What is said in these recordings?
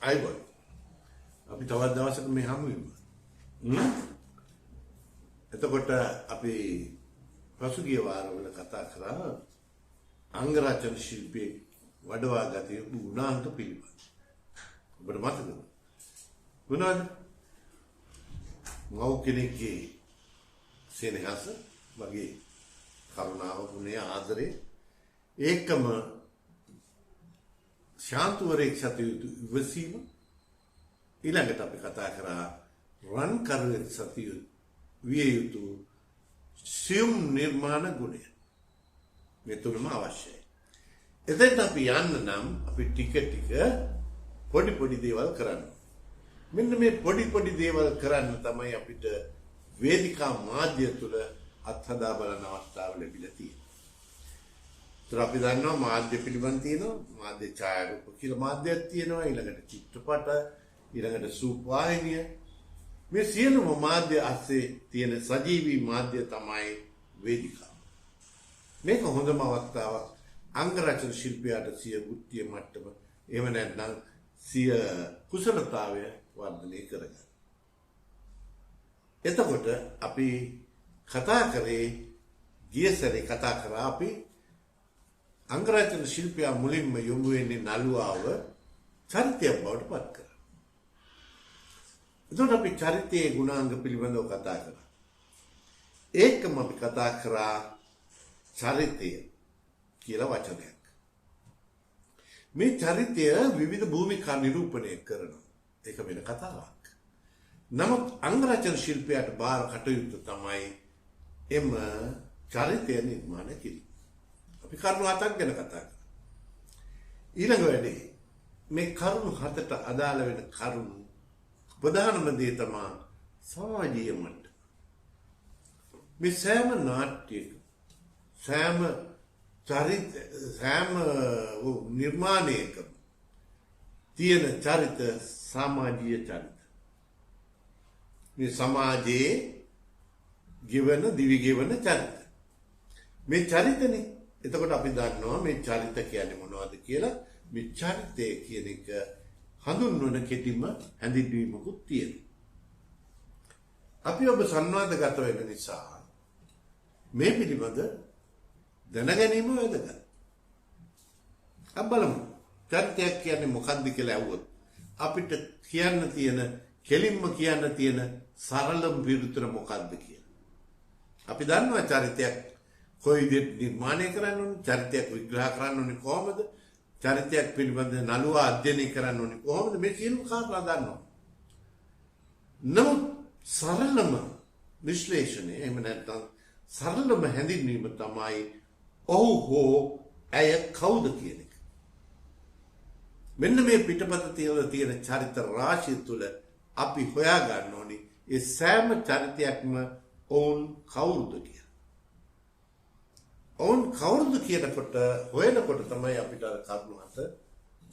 අයිබෝයි. අපි තවත් දවසක මේ හමු වෙමු. එතකොට අපි පසුගිය වාරවල කතා කරා අංගරචන ශිල්පයේ වඩවා ගත යුතු ගුණාංග පිළිබඳ. ඔබට මතකද? මොනවද? මව් කෙනෙක්ගේ සෙනෙහස වගේ කරුණාව, ගුණය, ආදරය ඒකම ශාන්තවරයෙක් සතු යුතු ඉවසීම. ඊළඟට අපි කතා කරා රන් කරුවෙක් සතු විය යුතු සියුම් නිර්මාණ ගුණය. මේ තුනම අවශ්‍යයි. එතෙන්ට අපි යන්න නම් අපි ටික ටික පොඩි පොඩි දේවල් කරන්න. මෙන්න මේ පොඩි දේවල් කරන්න තමයි අපිට වේදිකා මාධ්‍ය තුළ අත්හදා බලන අවස්ථාව ලැබිලා තියෙන්නේ. ඒතර අපි දන්නවා මාධ්‍ය පිළිබඳ තියෙනවා, මාධ්‍ය ඡායාරූප කියලා මාධ්‍යයක් තියෙනවා, ඊළඟට චිත්‍රපට, ඊළඟට සූප වාහිනිය. මේ සියලුම මාධ්‍ය අස්සේ තියෙන සජීවී මාධ්‍ය තමයි වේදිකාව. මේක හොඳම අවස්ථාවක් අංගරචන ශිල්පියාට සිය වෘත්තීය මට්ටම එහෙම නැත්නම් සිය කුසලතාවය වර්ධනය කරගන්න. එතකොට අපි කතා කරේ ගිය සැරේ කතා කරා අපි අංගරචන ශිල්පියා මුලින්ම යොමු වෙන්නේ නළුවාව චරිතයක් බවට පත් කරා. එතකොට අපි චරිතයේ ගුණාංග පිළිබඳව කතා කරා. ඒකම අපි කතා කරා චරිතය කියලා වචනයක්. මේ චරිතය විවිධ භූමිකා නිරූපණය කරනවා. ඒක වෙන කතාවක්. නමුත් අංගරචන ශිල්පියාට බාර කටයුතු තමයි එම චරිතය නිර්මාණය කිරීම. අපි කරුණු 7ක් ගැන කතා කරා. ඊළඟ වැඩේ මේ කරුණු 7ට අදාළ වෙන කරුණු ප්‍රධානම දේ තමයි සමාජීය මට්ටම. මේ සෑම නාට්‍යයක සෑම නිර්මාණයකම තියෙන චරිත සමාජීය චරිත. මේ සමාජයේ ගෙවන දිවි ගෙවන චරිත. මේ චරිතනේ. එතකොට අපි දන්නවා මේ චරිත කියන්නේ මොනවද කියලා. මේ චරිතය කියන එක හඳුන්වන කෙටිම හැඳින්වීමකුත් තියෙනවා. අපි ඔබ සංවාදගත වෙන නිසා මේ පිළිබඳ දැනගැනීම වැදගත්. අපි බලමු චරිතයක් කියන්නේ මොකක්ද කියලා ඇහුවොත් අපිට කියන්න තියෙන කෙලින්ම කියන්න තියෙන සරලම පිළිතුර මොකක්ද කියලා. අපි දන්නවා චරිතයක් කොයි විදිහට නිර්මාණය කරන්න ඕනේ, චරිතයක් විග්‍රහ කරන්න ඕනේ කොහොමද, චරිතයක් පිළිබඳ නළුවා අධ්‍යයනය කරන්න ඕනේ කොහොමද, මේ සියලු කාරණා දන්නවා. නමුත් සරලම විශ්ලේෂණය එහෙම නැත්නම් සරලම හැඳින්වීම තමයි ඔහු හෝ ඇය කවුද කියන එක. මෙන්න මේ පිටපත තියෙන චරිත රාශිය තුළ අපි හොයා ගන්න ඕනේ ඒ සෑම චරිතයක්ම ඔවුන් කවුරුද කියලා. ඔවුන් කවුරුද කියනකොට හොයනකොට තමයි අපිට අර කරුණු 7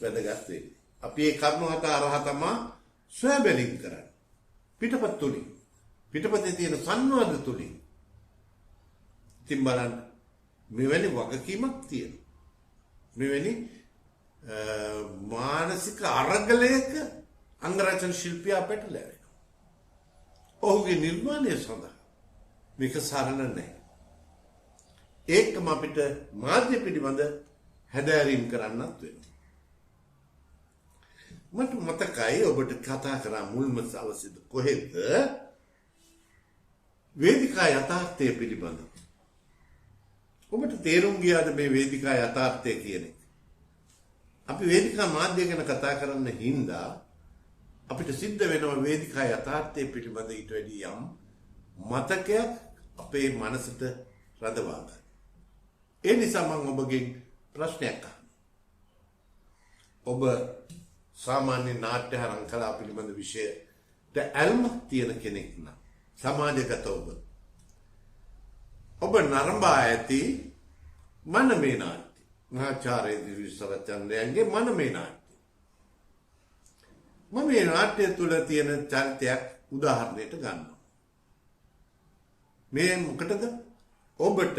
වැදගත් වෙන්නේ. අපි ඒ කරුණු 7 අරහා තමයි සොයා බැලීම් කරන්නේ. පිටපත තුලින්. පිටපතේ තියෙන සංවාද තුලින්. ඉතින් බලන්න මෙවැනි වගකීමක් තියෙනවා. මෙවැනි මානසික අරගලයක අංගරචන ශිල්පියා පැටලෙනවා. ඔහුගේ නිර්මාණය සඳහා මේක සරල නැහැ. ඒකම අපිට මාධ්‍ය පිළිබඳ හැදෑරීම් කරන්නත් වෙනවා. මට මතකයි ඔබට කතා කරා මුල්ම සවසේද කොහෙද වේදිකා යථාර්ථය පිළිබඳව. ඔබට තේරුම් ගියාද මේ වේදිකා යථාර්ථය කියන එක? අපි වේදිකා මාධ්‍ය ගැන කතා කරන්න හින්දා අපිට සිද්ධ වෙනවා වේදිකා යථාර්ථය පිළිබඳ ඊට වැඩි යම් මතකයක් අපේ මනසට රඳවා ගන්න. ඒ නිසා මම ඔබගෙන් ප්‍රශ්නයක් අහනවා. ඔබ සාමාන්‍ය නාට්‍ය හරං කලා පිළිබඳ විෂයට ඇල්මක් තියෙන කෙනෙක් නම් සමාජගත ඔබ නරඹා ඇති මනමේ නාට්‍ය. මහාචාර්ය දිවිසරචන්ද්‍රයන්ගේ මනමේ නාට්‍ය. මම මේ නාට්‍ය තුළ තියෙන චරිතයක් උදාහරණයට ගන්නවා. මේ මොකටද? ඔබට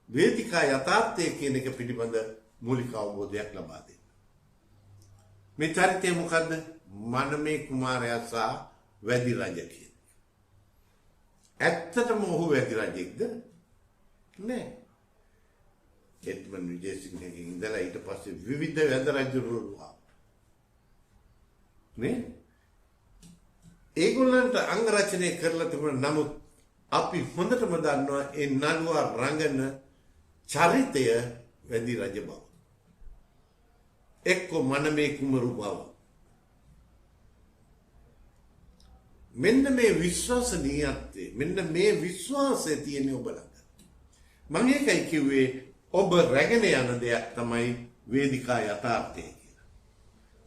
වේදිකා යථාර්ථය කියන එක පිළිබඳ මූලික අවබෝධයක් ලබා දෙන්න. මේ චරිතය මොකද්ද? මනමේ කුමාරයා සහ වැදි රජ කියන. ඇත්තටම ඔහු වැදි රජෙක්ද? නෑ. එඩ්මන් විජේසිංහගෙන් ඉඳලා ඊට පස්සේ විවිධ වැද රජවරු ආවා. නේ? ඒගොල්ලන්ට අංග රචනය කරලා තිබුණා. නමුත් අපි හොඳටම දන්නවා ඒ නළුවා රංගන චරිතය වැදි රජ බව. එක්ක මනමේ කුමරු බව. මෙන්න මේ විශ්වාසනීයත්වය, මෙන්න මේ විශ්වාසය තියෙන ඔබ ළඟ. මම ඒකයි කිව්වේ ඔබ රැගෙන යන දෙයක් තමයි වේදිකා යථාර්ථය කියලා.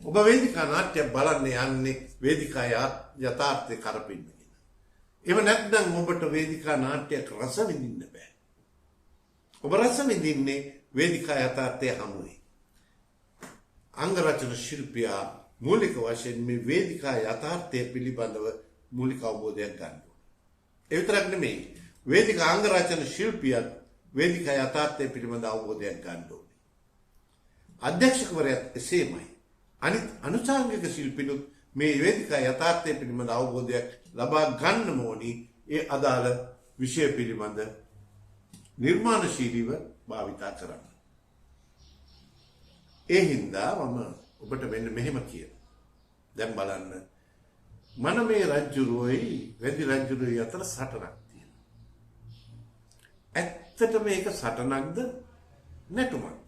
ඔබ වේදිකා නාට්‍ය බලන්න යන්නේ වේදිකා යථාර්ථය කරපින්නගෙන. එහෙම නැත්නම් ඔබට වේදිකා නාට්‍යයක් රස විඳින්න බෑ. ඔබ රස විඳින්නේ වේදිකා යථාර්ථය හමුවේ. අංග රචන ශිල්පියා මූලික වශයෙන් මේ වේදිකා යථාර්ථය පිළිබඳව මූලික අවබෝධයක් ගන්න ඕනේ. ඒ විතරක් නෙමෙයි. වේදිකා අංග රචන ශිල්පියත් වේදිකා යථාර්ථය පිළිබඳ අවබෝධයක් ගන්න ඕනේ. අධ්‍යක්ෂකවරයාත් එසේමයි. අනිත් අනුසංගික ශිල්පිනුත් මේ වේදිකා යථාර්ථය පිළිබඳ අවබෝධයක් ලබා ගන්න ඕනි. ඒ අදාළ විෂය පිළිබඳ නිර්මාණශීලීව භාවිතා කරන්න. ඒ හින්දා මම ඔබට මෙන්න මෙහෙම කියන. දැන් බලන්න. මනමේ රජුරුවයි වැදි රජුරුවයි අතර සටනක් තියෙනවා. ඇත්තට මේක සටනක්ද නැටුමක්ද?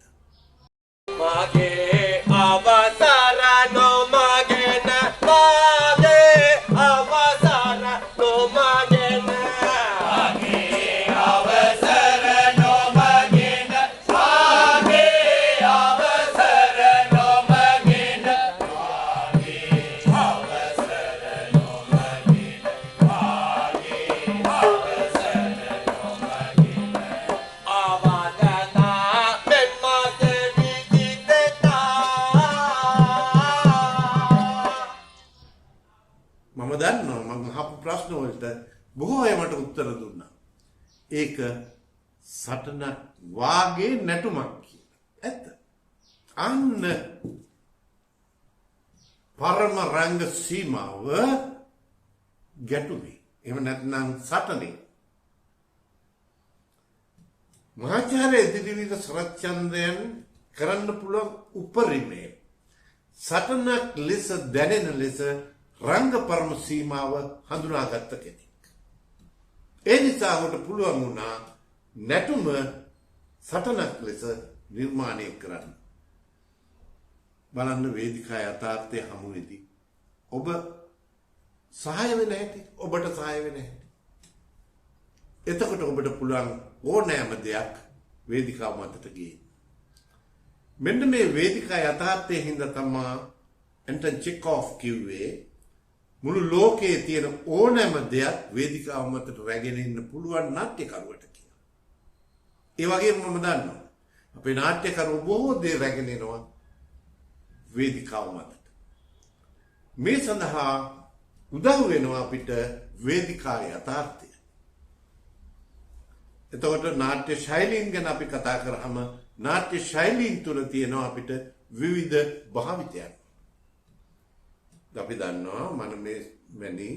මගේ අවසර නොමගෙන මගේ අවසර නොමගෙන මගේ අවසර නොමගෙන මගේ අවසර නොමගෙන මගේ අවසර නොමගෙන මගේ අවසර නොමගෙන අවදනා මෙම්මගේ මම දන්නවා මම අහපු ප්‍රශ්න වලට බොහෝ අය මට උත්තර දුන්නා. ඒක සටනක් වාගේ නැටුමක් කියලා. ඇත්ත. අන්න පරම රංග සීමාව ගැටුනේ. එහෙම නැත්නම් සටනේ. මහාචාර්ය ඉදිරිවිද සරච්චන්ද්‍රයන් කරන්න පුළුවන් උපරිමය සටනක් ලෙස දැනෙන ලෙස රංග පරම සීමාව හඳුනාගත්ත කෙනෙක්. ඒ නිසා ඔහුට පුළුවන් වුණා නැටුම සටනක් ලෙස නිර්මාණය කරන්න. බලන්න වේදිකා යථාර්ථය හමුවේදී ඔබ සහාය වෙන හැටි, ඔබට සහාය වෙන හැටි. එතකොට ඔබට පුළුවන් ඕනෑම දෙයක් වේදිකාව මතට ගේන්න. මෙන්න මේ වේදිකා යථාර්ථයේ හින්දා තමයි ඇන්ටන් චෙකෝව් කිව්වේ මුළු ලෝකයේ තියෙන ඕනෑම දෙයක් වේදිකාව මතට රැගෙන ඉන්න පුළුවන් නාට්‍යකරුවට කියලා. ඒ වගේම මම දන්නවා අපේ නාට්‍යකරුවෝ බොහෝ දේ රැගෙන එනවා වේදිකාව මතට. මේ සඳහා උදව් වෙනවා අපිට වේදිකා යථාර්ථය. එතකොට නාට්‍ය ශෛලීන් ගැන අපි කතා කරාම නාට්‍ය ශෛලීන් තුළ තියෙනවා අපිට විවිධ භාවිතයන්. අපි දන්නවා මනමේ වැනි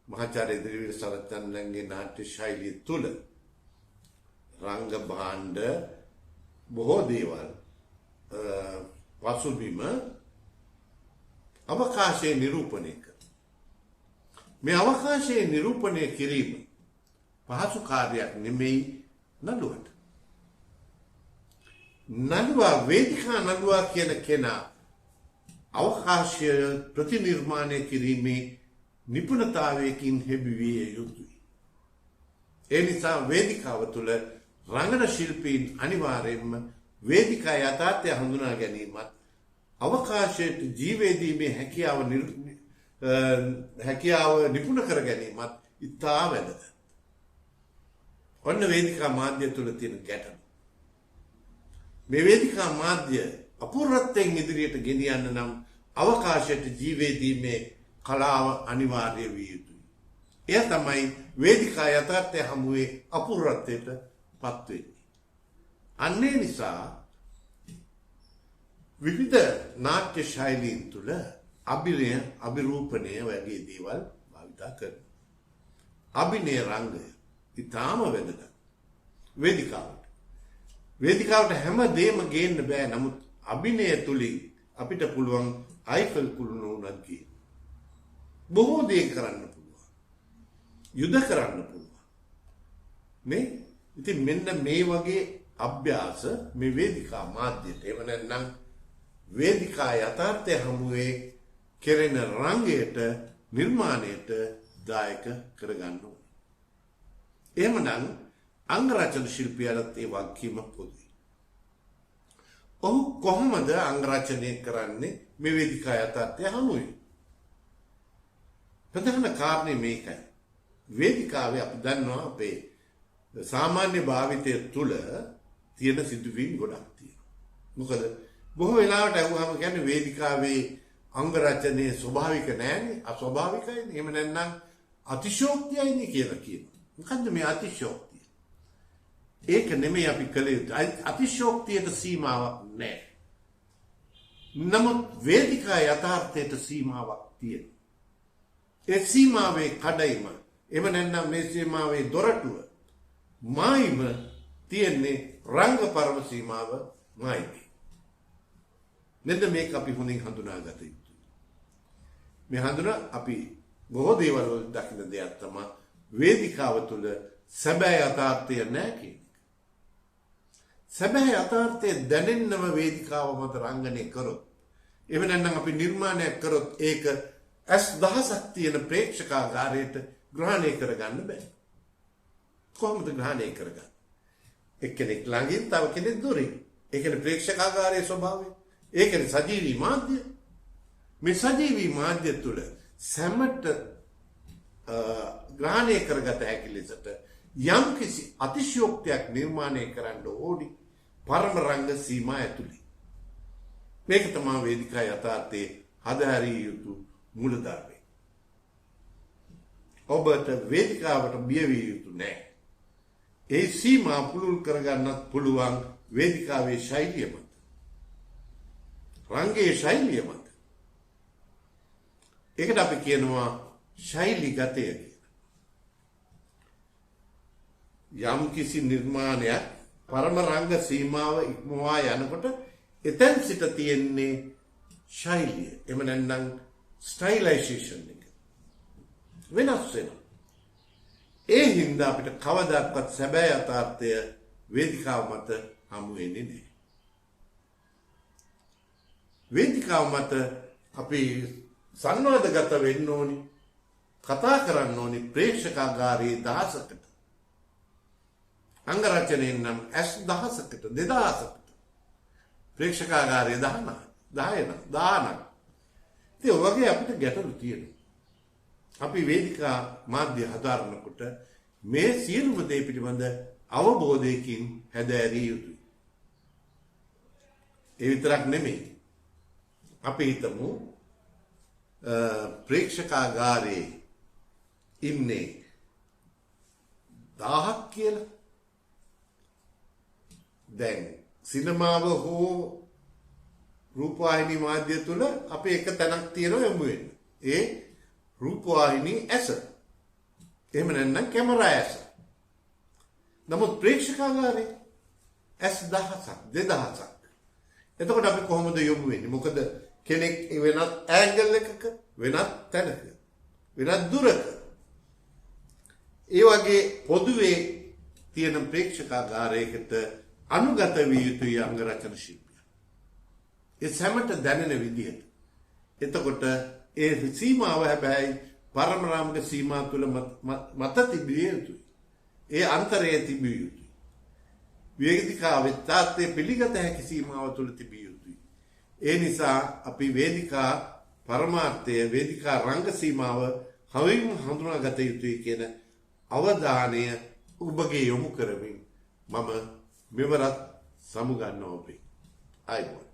මහාචාර්ය ඉදිරිවිද සරච්චන්ද්‍රන්ගේ නාට්‍ය ශෛලිය තුළ රංග භාණ්ඩ බොහෝ දේවල් පසුබිම අවකාශයේ නිරූපණය කර. මේ අවකාශයේ නිරූපණය කිරීම පහසු කාර්යයක් නෙමෙයි නළුවට. නළුවා වේදිකා නළුවා කියන කෙනා අවකාශය ප්‍රතිනිර්මාණය කිරීමේ නිපුණතාවයකින් හෙබිවිය යුතුයි. ඒ නිසා වේදිකාව තුළ රංගන ශිල්පීන් අනිවාර්යයෙන්ම වේදිකා යථාර්ථය හඳුනා ගැනීමත් අවකාශයට ජීවේදීමේ හැකියාව නිපුණ කර ගැනීමත් ඉතා වැදගත්. ඔන්න වේදිකා මාධ්‍ය තුළ තියෙන ගැටලු. මේ වේදිකා මාධ්‍ය අපූර්වත්වයෙන් ඉදිරියට ගෙනියන්න නම් අවකාශයට ජීවේදීමේ කලාව අනිවාර්ය විය යුතුයි. එය තමයි වේදිකා යථාර්ථය හමුවේ අපූර්වත්වයට පත් වෙන්නේ. අන්නේ නිසා විවිධ නාට්‍ය ශෛලීන් තුළ අභිනය අභිරූපණය වගේ දේවල් භාවිතා කරනවා. අභිනය රංගය ඉතාම වැදගත්. වේදිකාවට හැම දෙයක්ම ගේන්න බෑ. නමුත් අභිනය තුලින් අපිට පුළුවන් අයිෆල් කුළුණ උනත් ගේන්න. බොහෝ දේ කරන්න පුළුවන්. යුද කරන්න පුළුවන්. නේ? ඉතින් මෙන්න මේ වගේ අභ්‍යාස මේ වේදිකා මාධ්‍යයට එහෙම නැත්නම් වේදිකා යථාර්ථය හමුවේ කෙරෙන රංගයට නිර්මාණයට දායක කරගන්න ඕනේ. එහෙමනම් අංගරචන ශිල්පියාට ඒ වගකීම පොදුයි. ඔහු කොහොමද අංගරචනය කරන්නේ මේ වේදිකා යථාර්ථය හමුවේ? ප්‍රධාන කාරණේ මේකයි. වේදිකාවේ අපි දන්නවා අපේ සාමාන්‍ය භාවිතය තුළ තියෙන සිදුවීම් ගොඩක් තියෙනවා. මොකද බොහෝ වෙලාවට අහුවම කියන්නේ වේදිකාවේ අංග රචනයේ ස්වභාවික නෑනේ, අස්වභාවිකයිනේ. එහෙම නැත්නම් අතිශෝක්තියයිනේ කියලා කියනවා. මොකද්ද මේ අතිශෝක්තිය? ඒක නෙමෙයි අපි කළ යුත්තේ. අතිශෝක්තියට සීමාවක් නෑ. නමුත් වේදිකා යථාර්ථයට සීමාවක් තියෙනවා. ඒ සීමාවේ කඩයිම, එහෙම නැත්නම් මේ සීමාවේ දොරටුව මායිම තියෙන්නේ රංගපරම සීමාව මායිමේ. මෙන්න මේක අපි හොඳින් හඳුනාගත යුතුයි. මේ හඳුනා අපි බොහෝ දේවල් වල දකින්න දෙයක් තමයි වේදිකාව තුළ සැබෑ යථාර්ථය නැහැ කියන එක. සැබෑ යථාර්ථය දැනෙන්නම වේදිකාව මත රංගනය කරොත්, එහෙම නැත්නම් අපි නිර්මාණයක් කරොත් ඒක ඇස් දහසක් තියෙන ප්‍රේක්ෂකාගාරයට ග්‍රහණය කරගන්න බෑ. කොහොමද ග්‍රහණය කරගන්නේ? එක්කෙනෙක් ළඟින් තව කෙනෙක් දුරින්. ඒ කියන්නේ ප්‍රේක්ෂකාගාරයේ ස්වභාවය. ඒ කියන්නේ සජීවී මාධ්‍ය. මේ සජීවී මාධ්‍ය තුළ සැමට ග්‍රහණය කරගත හැකි ලෙසට යම් කිසි අතිශයෝක්තියක් නිර්මාණය කරන්න ඕනි පරම රංග සීමා ඇතුළේ. මේක තමයි වේදිකා යථාර්ථයේ හදාරිය යුතු මූලධර්මය. ඔබට වේදිකාවට බිය විය යුතු නැහැ. ඒ සීමා පුළුල් කරගන්නත් පුළුවන් වේදිකාවේ ශෛලිය මත. රංගයේ ශෛලිය මත. ඒකට අපි කියනවා ශෛලිගතය කියලා. යම් කිසි නිර්මාණයක් පරම රංග සීමාව ඉක්මවා යනකොට එතෙන් සිට තියෙන්නේ ශෛලිය. එහෙම නැත්නම් ස්ටයිලයිසේෂන් එක. වෙනස් වෙනවා. ඒ හින්දා අපිට කවදාවත් සැබෑ යථාර්ථය වේදිකාව මත හමු වෙන්නේ නැහැ. වේදිකාව මත අපි සංවාදගත වෙන්න ඕනි. කතා කරන්න ඕනි ප්‍රේක්ෂකාගාරයේ දහසකට. අංග රචනයෙන් නම් ඇස් දහසකට, 2000කට. ප්‍රේක්ෂකාගාරයේ 10ක්. ඉතින් ඔයගේ අපිට ගැටලු තියෙනවා. අපි වේදිකා මාධ්‍ය හදාරනකොට මේ සියලුම දේ පිළිබඳ අවබෝධයකින් හැදෑරිය යුතුයි. ඒ විතරක් නෙමෙයි. අපි හිතමු ප්‍රේක්ෂකාගාරයේ ඉන්නේ 1000ක් කියලා. දැන් සිනමාව හෝ රූපවාහිනී මාධ්‍ය තුල අපි එක තැනක් තියෙනවා යමු වෙන්න. ඒ රූපවාහිනී ඇස. එහෙම නැත්නම් කැමරා ඇස. නමුත් ප්‍රේක්ෂකාගාරේ ඇස් 1000ක් 2000ක්. එතකොට අපි කොහොමද යොමු වෙන්නේ? මොකද කෙනෙක් වෙනත් ඇන්ගල් එකක, වෙනත් තැනක, වෙනත් දුරක. ඒ වගේ පොදුවේ තියෙන ප්‍රේක්ෂකාගාරයකට අනුගත විය යුතුයි අංග රචන ශිල්පිය. ඒ සැමට දැනෙන විදිහට. එතකොට ඒ සීමාව හැබැයි පරම රාමක සීමා තුළ මත තිබිය යුතුයි. ඒ අන්තරයේ තිබිය යුතුයි. වේදිකාවේ තාත්තේ පිළිගත හැකි සීමාව තුළ තිබිය යුතුයි. ඒ නිසා අපි වේදිකා පරමාර්ථය, වේදිකා රංග සීමාව හවින් හඳුනාගත යුතුයි කියන අවධානය ඔබගේ යොමු කරමින් මම මෙවරත් සමුගන්නවා ඔබේ. ආයිබෝන්.